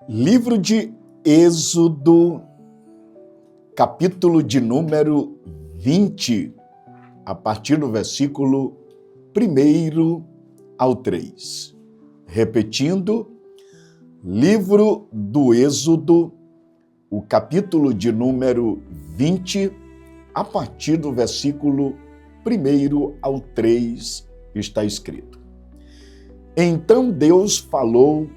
Livro de Êxodo, capítulo de número 20, a partir do versículo 1 ao 3. Repetindo, livro do Êxodo, o capítulo de número 20, a partir do versículo 1 ao 3, está escrito: Então Deus falou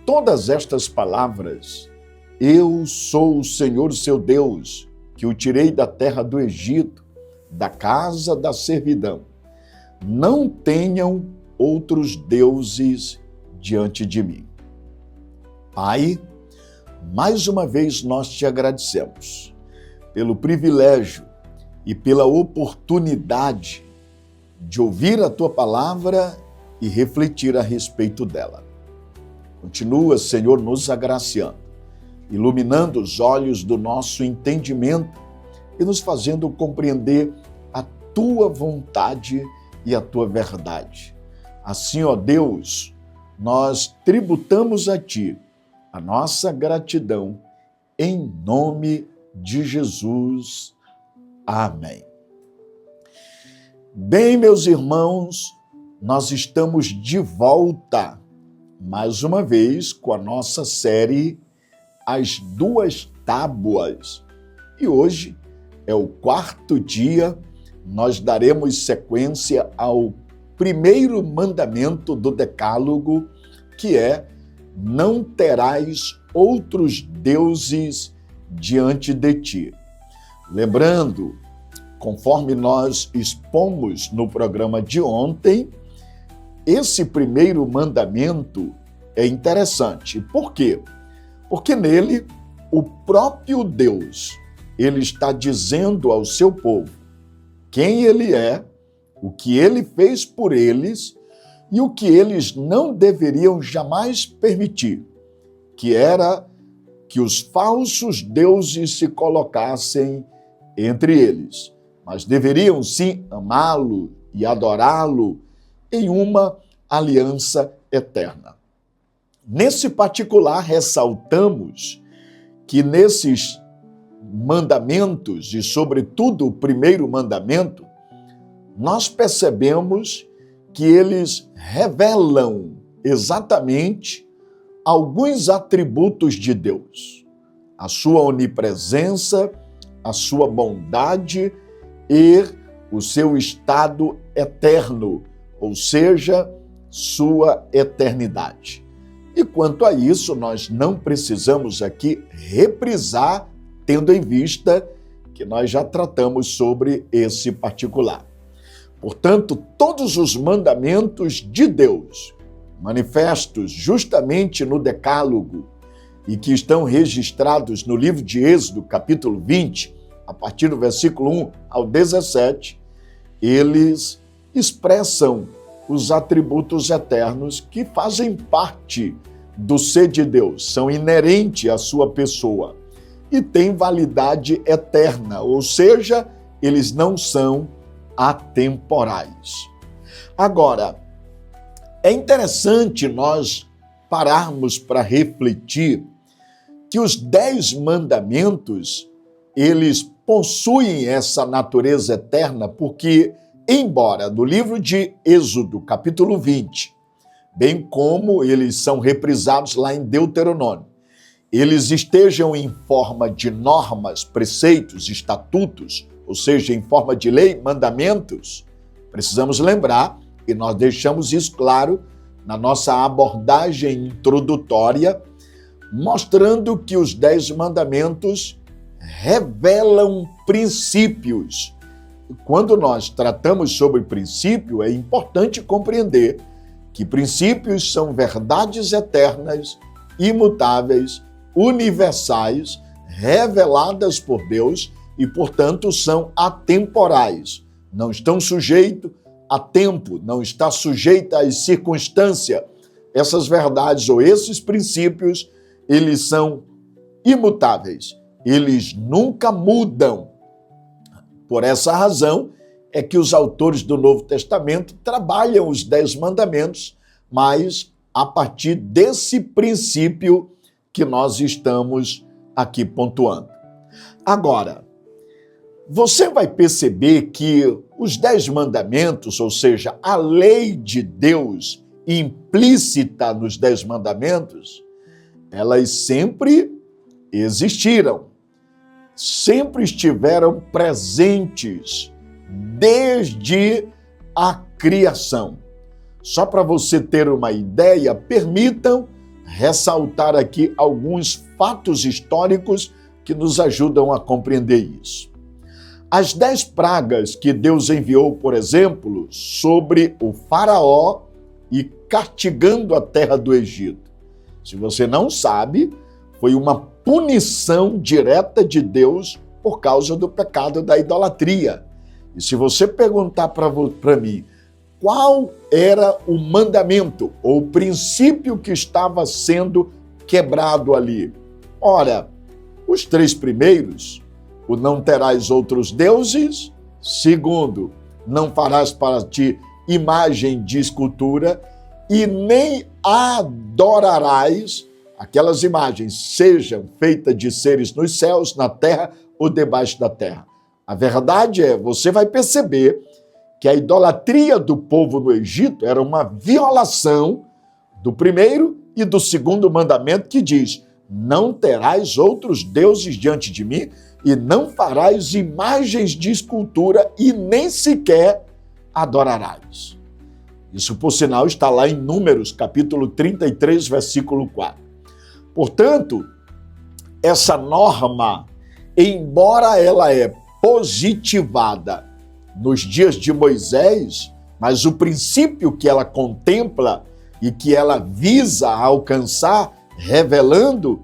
todas estas palavras: Eu sou o Senhor seu Deus, que o tirei da terra do Egito, da casa da servidão. Não tenham outros deuses diante de mim. Pai, mais uma vez nós te agradecemos pelo privilégio e pela oportunidade de ouvir a tua palavra e refletir a respeito dela. Continua, Senhor, nos agraciando, iluminando os olhos do nosso entendimento e nos fazendo compreender a tua vontade e a tua verdade. Assim, ó Deus, nós tributamos a ti a nossa gratidão, em nome de Jesus. Amém. Bem, meus irmãos, nós estamos de volta mais uma vez com a nossa série As Duas Tábuas. E hoje é o quarto dia, nós daremos sequência ao primeiro mandamento do Decálogo, que é: não terás outros deuses diante de ti. Lembrando, conforme nós expomos no programa de ontem, esse primeiro mandamento é interessante. Por quê? Porque nele o próprio Deus, ele está dizendo ao seu povo quem ele é, o que ele fez por eles e o que eles não deveriam jamais permitir, que era que os falsos deuses se colocassem entre eles, mas deveriam sim amá-lo e adorá-lo em uma aliança eterna. Nesse particular, ressaltamos que nesses mandamentos, e sobretudo o primeiro mandamento, nós percebemos que eles revelam exatamente alguns atributos de Deus: a sua onipresença, a sua bondade e o seu estado eterno, ou seja, sua eternidade. E quanto a isso, nós não precisamos aqui reprisar, tendo em vista que nós já tratamos sobre esse particular. Portanto, todos os mandamentos de Deus, manifestos justamente no Decálogo e que estão registrados no livro de Êxodo, capítulo 20, a partir do versículo 1 ao 17, eles expressam os atributos eternos que fazem parte do ser de Deus, são inerentes à sua pessoa e têm validade eterna, ou seja, eles não são atemporais. Agora, é interessante nós pararmos para refletir que os 10 mandamentos, eles possuem essa natureza eterna porque, embora no livro de Êxodo, capítulo 20, bem como eles são reprisados lá em Deuteronômio, eles estejam em forma de normas, preceitos, estatutos, ou seja, em forma de lei, mandamentos, precisamos lembrar, e nós deixamos isso claro na nossa abordagem introdutória, mostrando que os 10 mandamentos revelam princípios. Quando nós tratamos sobre princípio, é importante compreender que princípios são verdades eternas, imutáveis, universais, reveladas por Deus e, portanto, são atemporais. Não estão sujeitos a tempo, não está sujeita às circunstâncias. Essas verdades ou esses princípios, eles são imutáveis. Eles nunca mudam. Por essa razão é que os autores do Novo Testamento trabalham os 10 mandamentos, mas a partir desse princípio que nós estamos aqui pontuando. Agora, você vai perceber que os 10 mandamentos, ou seja, a lei de Deus implícita nos 10 mandamentos, elas sempre existiram, sempre estiveram presentes desde a criação. Só para você ter uma ideia, permitam ressaltar aqui alguns fatos históricos que nos ajudam a compreender isso. As 10 pragas que Deus enviou, por exemplo, sobre o faraó e castigando a terra do Egito. Se você não sabe, foi uma punição direta de Deus por causa do pecado da idolatria. E se você perguntar para mim qual era o mandamento ou o princípio que estava sendo quebrado ali, ora, os 3 primeiros, o não terás outros deuses, segundo, não farás para ti imagem de escultura e nem adorarás aquelas imagens, sejam feitas de seres nos céus, na terra ou debaixo da terra. A verdade é, você vai perceber que a idolatria do povo no Egito era uma violação do primeiro e do segundo mandamento que diz: não terás outros deuses diante de mim e não farás imagens de escultura e nem sequer adorarás. Isso, por sinal, está lá em Números, capítulo 33, versículo 4. Portanto, essa norma, embora ela é positivada nos dias de Moisés, mas o princípio que ela contempla e que ela visa alcançar, revelando,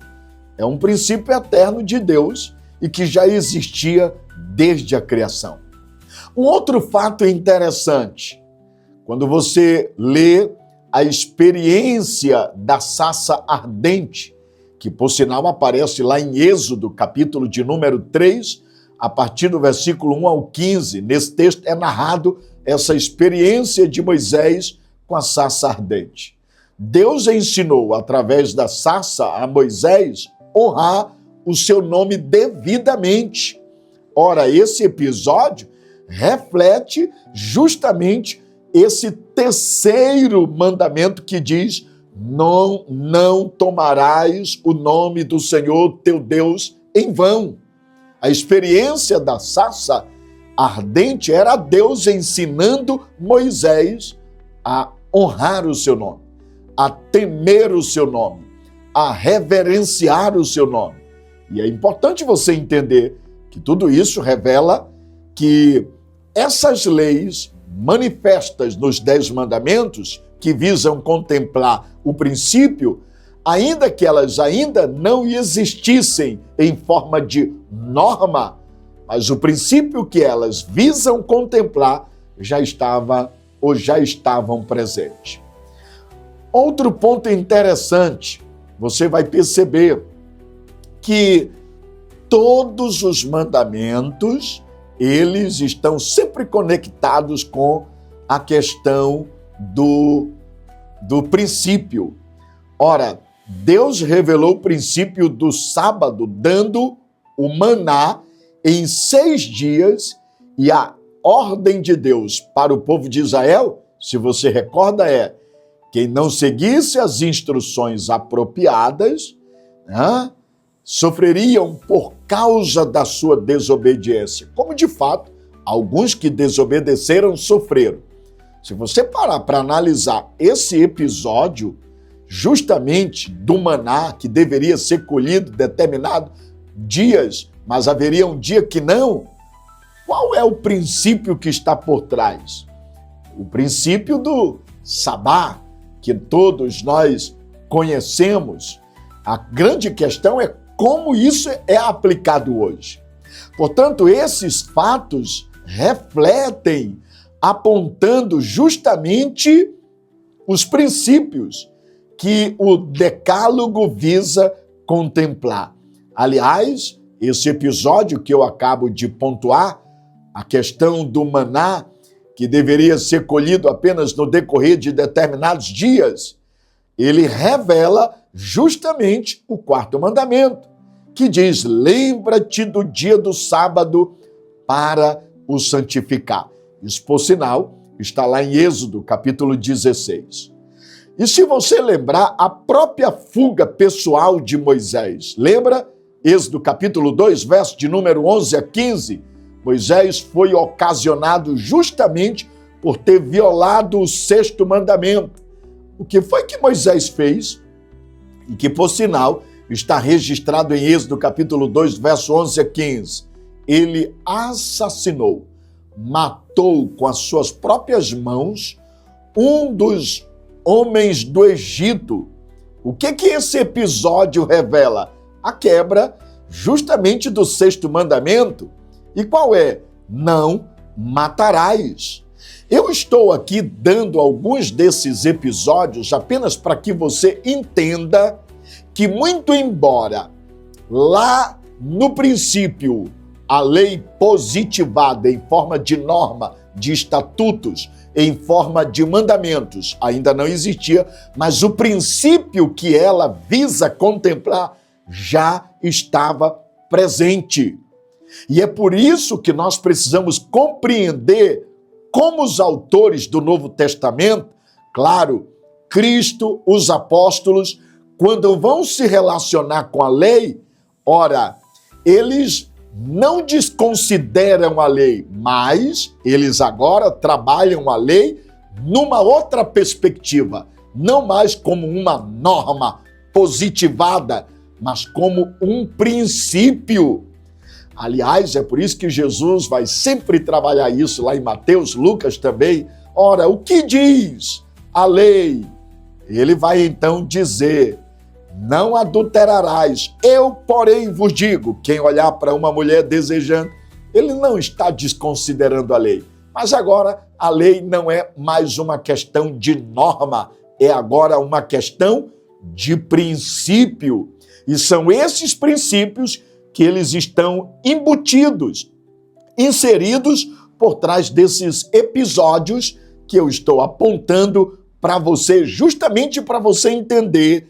é um princípio eterno de Deus e que já existia desde a criação. Um outro fato interessante, quando você lê a experiência da sarça ardente, que por sinal aparece lá em Êxodo, capítulo de número 3, a partir do versículo 1 ao 15, nesse texto é narrado essa experiência de Moisés com a sarça ardente. Deus ensinou, através da sarça, a Moisés honrar o seu nome devidamente. Ora, esse episódio reflete justamente esse terceiro mandamento que diz: não tomarás o nome do Senhor teu Deus em vão. A experiência da sarça ardente era Deus ensinando Moisés a honrar o seu nome, a temer o seu nome, a reverenciar o seu nome. E é importante você entender que tudo isso revela que essas leis manifestas nos 10 mandamentos, que visam contemplar o princípio, ainda que elas ainda não existissem em forma de norma, mas o princípio que elas visam contemplar já estava ou já estavam presentes. Outro ponto interessante, você vai perceber que todos os mandamentos, eles estão sempre conectados com a questão do princípio. Ora, Deus revelou o princípio do sábado, dando o maná em 6 dias, e a ordem de Deus para o povo de Israel, se você recorda, é: quem não seguisse as instruções apropriadas, sofreriam por causa da sua desobediência. Como, de fato, alguns que desobedeceram sofreram. Se você parar para analisar esse episódio, justamente do maná, que deveria ser colhido em determinados dias, mas haveria um dia que não, qual é o princípio que está por trás? O princípio do sabá, que todos nós conhecemos. A grande questão é como isso é aplicado hoje. Portanto, esses fatos refletem, apontando justamente os princípios que o Decálogo visa contemplar. Aliás, esse episódio que eu acabo de pontuar, a questão do maná, que deveria ser colhido apenas no decorrer de determinados dias, ele revela justamente o quarto mandamento, que diz: lembra-te do dia do sábado para o santificar. Isso, por sinal, está lá em Êxodo, capítulo 16. E se você lembrar, a própria fuga pessoal de Moisés, lembra? Êxodo, capítulo 2, verso de número 11 a 15, Moisés foi ocasionado justamente por ter violado o sexto mandamento. O que foi que Moisés fez? E que, por sinal, está registrado em Êxodo, capítulo 2, verso 11 a 15. Ele assassinou, matou com as suas próprias mãos um dos homens do Egito. O que esse episódio revela? A quebra justamente do sexto mandamento. E qual é? Não matarás. Eu estou aqui dando alguns desses episódios apenas para que você entenda que, muito embora lá no princípio a lei positivada em forma de norma, de estatutos, em forma de mandamentos ainda não existia, mas o princípio que ela visa contemplar já estava presente. E é por isso que nós precisamos compreender como os autores do Novo Testamento, claro, Cristo, os apóstolos, quando vão se relacionar com a lei, ora, eles não desconsideram a lei, mas eles agora trabalham a lei numa outra perspectiva, não mais como uma norma positivada, mas como um princípio. Aliás, é por isso que Jesus vai sempre trabalhar isso lá em Mateus, Lucas também. Ora, o que diz a lei? Ele vai então dizer: não adulterarás. Eu, porém, vos digo, quem olhar para uma mulher desejando, ele não está desconsiderando a lei. Mas agora a lei não é mais uma questão de norma, é agora uma questão de princípio. E são esses princípios que eles estão embutidos, inseridos por trás desses episódios que eu estou apontando para você, justamente para você entender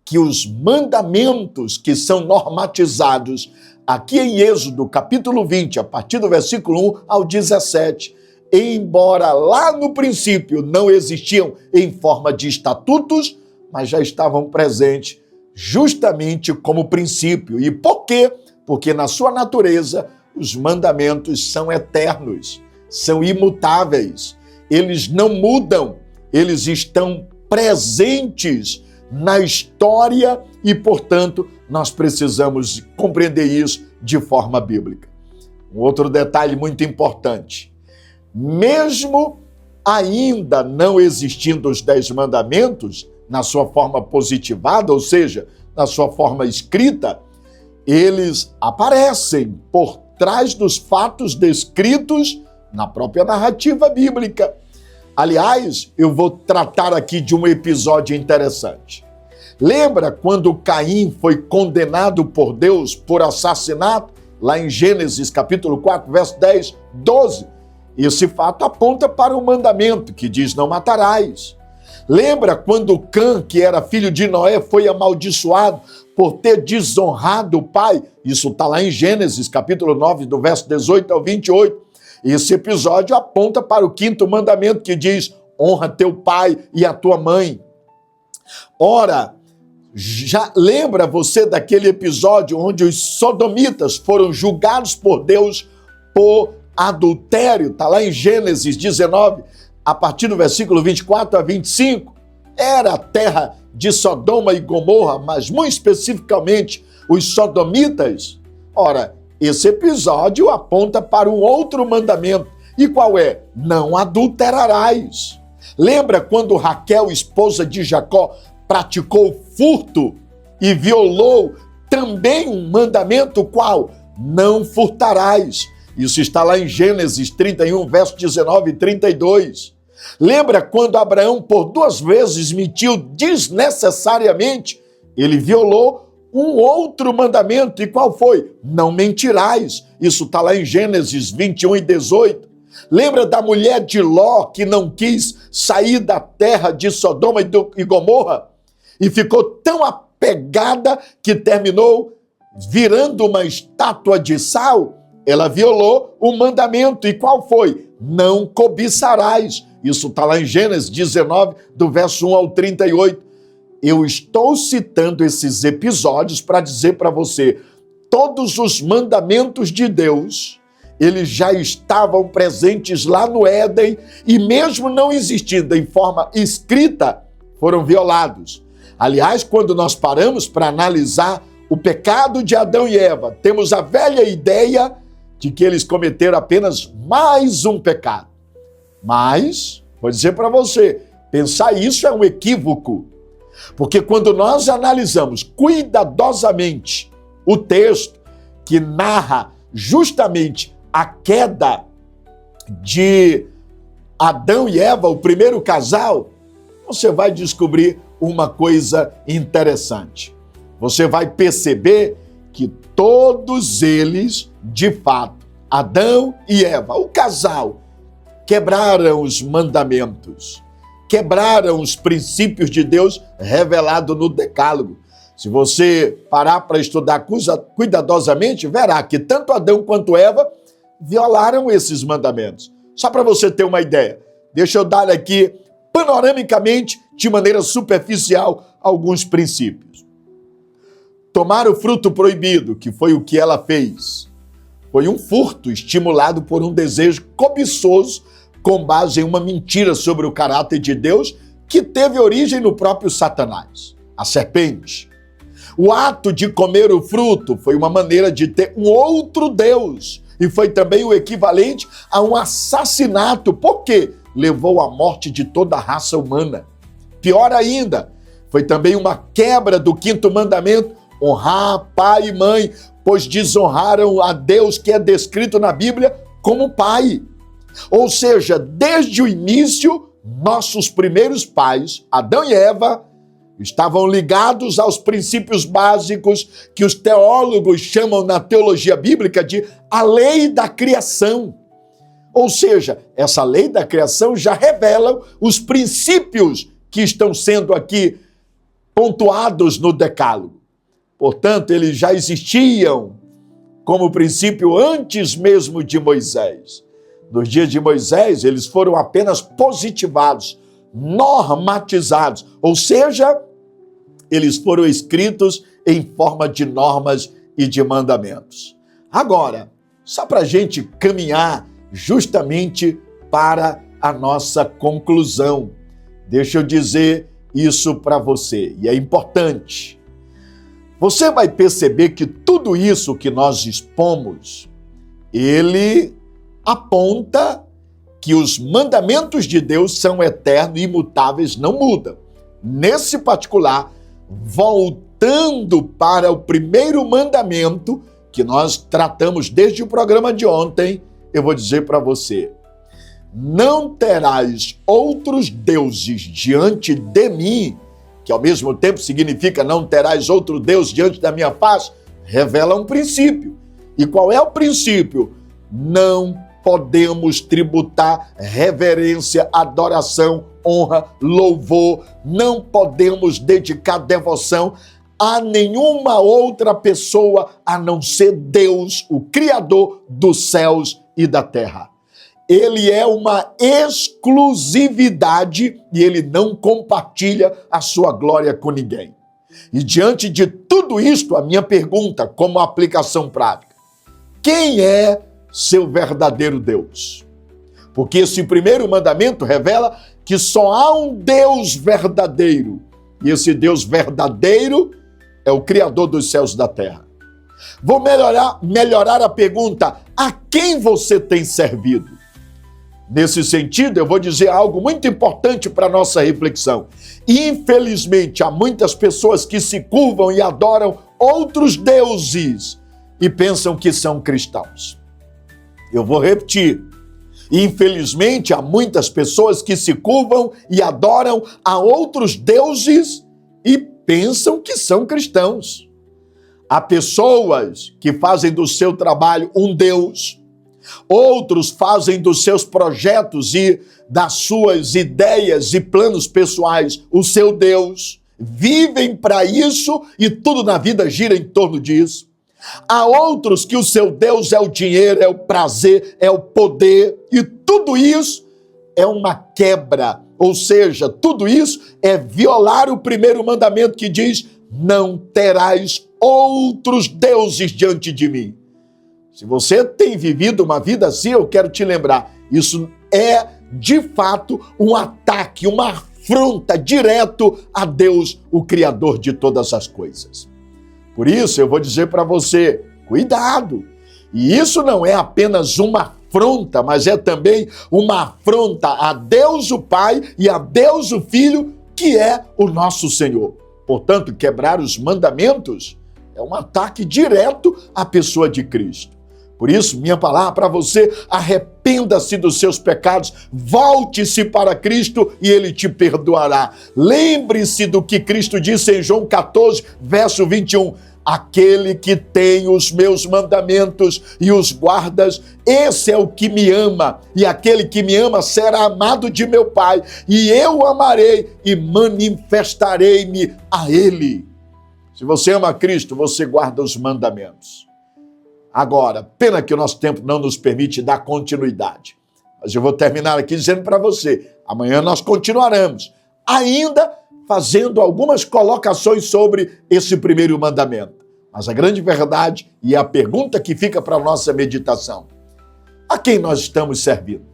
que os mandamentos que são normatizados aqui em Êxodo, capítulo 20, a partir do versículo 1 ao 17, embora lá no princípio não existiam em forma de estatutos, mas já estavam presentes justamente como princípio. E por quê? Porque na sua natureza os mandamentos são eternos, são imutáveis, eles não mudam, eles estão presentes na história e, portanto, nós precisamos compreender isso de forma bíblica. Um outro detalhe muito importante: mesmo ainda não existindo os 10 mandamentos na sua forma positivada, ou seja, na sua forma escrita, eles aparecem por trás dos fatos descritos na própria narrativa bíblica. Aliás, eu vou tratar aqui de um episódio interessante. Lembra quando Caim foi condenado por Deus por assassinato? Lá em Gênesis, capítulo 4, verso 10, 12. Esse fato aponta para o mandamento que diz: não matarás. Lembra quando Cã, que era filho de Noé, foi amaldiçoado por ter desonrado o pai? Isso está lá em Gênesis, capítulo 9, do verso 18 ao 28. Esse episódio aponta para o 5º mandamento que diz: honra teu pai e a tua mãe. Ora, já lembra você daquele episódio onde os sodomitas foram julgados por Deus por adultério? Está lá em Gênesis 19, a partir do versículo 24 a 25. Era a terra de Sodoma e Gomorra, mas muito especificamente os sodomitas. Ora, esse episódio aponta para um outro mandamento. E qual é? Não adulterarás. Lembra quando Raquel, esposa de Jacó, praticou furto e violou também um mandamento? Qual? Não furtarás. Isso está lá em Gênesis 31, verso 19 e 32. Lembra quando Abraão por 2 vezes mentiu desnecessariamente? Ele violou um outro mandamento. E qual foi? Não mentirás. Isso está lá em Gênesis 21 e 18. Lembra da mulher de Ló que não quis sair da terra de Sodoma e Gomorra? E ficou tão pegada que terminou virando uma estátua de sal, ela violou o mandamento. E qual foi? Não cobiçarás. Isso está lá em Gênesis 19, do verso 1 ao 38. Eu estou citando esses episódios para dizer para você, todos os mandamentos de Deus, eles já estavam presentes lá no Éden e mesmo não existindo em forma escrita, foram violados. Aliás, quando nós paramos para analisar o pecado de Adão e Eva, temos a velha ideia de que eles cometeram apenas mais um pecado. Mas, vou dizer para você, pensar isso é um equívoco. Porque quando nós analisamos cuidadosamente o texto que narra justamente a queda de Adão e Eva, o primeiro casal, você vai descobrir uma coisa interessante. Você vai perceber que todos eles, de fato, Adão e Eva, o casal, quebraram os mandamentos, quebraram os princípios de Deus revelados no Decálogo. Se você parar para estudar cuidadosamente, verá que tanto Adão quanto Eva violaram esses mandamentos. Só para você ter uma ideia, deixa eu dar aqui, panoramicamente, de maneira superficial, alguns princípios. Tomar o fruto proibido, que foi o que ela fez, foi um furto estimulado por um desejo cobiçoso com base em uma mentira sobre o caráter de Deus que teve origem no próprio Satanás, a serpente. O ato de comer o fruto foi uma maneira de ter um outro Deus e foi também o equivalente a um assassinato, porque levou à morte de toda a raça humana. Pior ainda, foi também uma quebra do 5º mandamento, honrar pai e mãe, pois desonraram a Deus que é descrito na Bíblia como pai. Ou seja, desde o início, nossos primeiros pais, Adão e Eva, estavam ligados aos princípios básicos que os teólogos chamam na teologia bíblica de a lei da criação. Ou seja, essa lei da criação já revela os princípios que estão sendo aqui pontuados no Decálogo. Portanto, eles já existiam como princípio antes mesmo de Moisés. Nos dias de Moisés, eles foram apenas positivados, normatizados, ou seja, eles foram escritos em forma de normas e de mandamentos. Agora, só para a gente caminhar justamente para a nossa conclusão, deixa eu dizer isso para você, e é importante. Você vai perceber que tudo isso que nós expomos, ele aponta que os mandamentos de Deus são eternos e imutáveis, não mudam. Nesse particular, voltando para o primeiro mandamento, que nós tratamos desde o programa de ontem, eu vou dizer para você, não terás outros deuses diante de mim, que ao mesmo tempo significa não terás outro Deus diante da minha face, revela um princípio. E qual é o princípio? Não podemos tributar reverência, adoração, honra, louvor, não podemos dedicar devoção a nenhuma outra pessoa a não ser Deus, o Criador dos céus e da terra. Ele é uma exclusividade e ele não compartilha a sua glória com ninguém. E diante de tudo isto, a minha pergunta, como aplicação prática, quem é seu verdadeiro Deus? Porque esse primeiro mandamento revela que só há um Deus verdadeiro. E esse Deus verdadeiro é o Criador dos céus e da terra. Vou melhorar a pergunta, a quem você tem servido? Nesse sentido, eu vou dizer algo muito importante para a nossa reflexão. Infelizmente, há muitas pessoas que se curvam e adoram outros deuses e pensam que são cristãos. Eu vou repetir. Infelizmente, há muitas pessoas que se curvam e adoram a outros deuses e pensam que são cristãos. Há pessoas que fazem do seu trabalho um Deus. Outros fazem dos seus projetos e das suas ideias e planos pessoais o seu Deus. vivem para isso e tudo na vida gira em torno disso. Há outros que o seu Deus é o dinheiro, é o prazer, é o poder, e tudo isso é uma quebra. Ou seja, tudo isso é violar o primeiro mandamento que diz: não terás outros deuses diante de mim. Se você tem vivido uma vida assim, eu quero te lembrar, isso é, de fato, um ataque, uma afronta direto a Deus, o Criador de todas as coisas. Por isso, eu vou dizer para você, cuidado. E isso não é apenas uma afronta, mas é também uma afronta a Deus o Pai e a Deus o Filho, que é o nosso Senhor. Portanto, quebrar os mandamentos é um ataque direto à pessoa de Cristo. Por isso, minha palavra para você: arrependa-se dos seus pecados, volte-se para Cristo e Ele te perdoará. Lembre-se do que Cristo disse em João 14, verso 21. Aquele que tem os meus mandamentos e os guardas, esse é o que me ama. E aquele que me ama será amado de meu Pai. E eu o amarei e manifestarei-me a Ele. Se você ama Cristo, você guarda os mandamentos. Agora, pena que o nosso tempo não nos permite dar continuidade. Mas eu vou terminar aqui dizendo para você, amanhã nós continuaremos, ainda fazendo algumas colocações sobre esse primeiro mandamento. Mas a grande verdade e a pergunta que fica para a nossa meditação: a quem nós estamos servindo?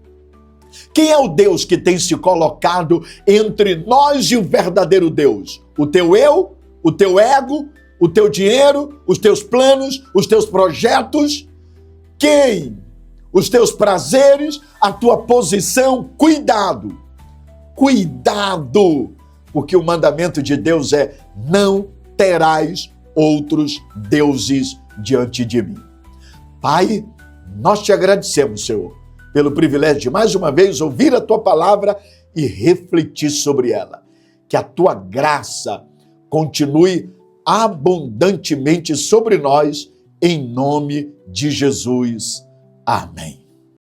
Quem é o Deus que tem se colocado entre nós e o verdadeiro Deus? O teu eu? O teu ego? O teu dinheiro, os teus planos, os teus projetos? Quem? Os teus prazeres, a tua posição? Cuidado! Cuidado! Porque o mandamento de Deus é: não terás outros deuses diante de mim. Pai, nós te agradecemos, Senhor, pelo privilégio de mais uma vez ouvir a tua palavra e refletir sobre ela. Que a tua graça continue abundantemente sobre nós, em nome de Jesus. Amém.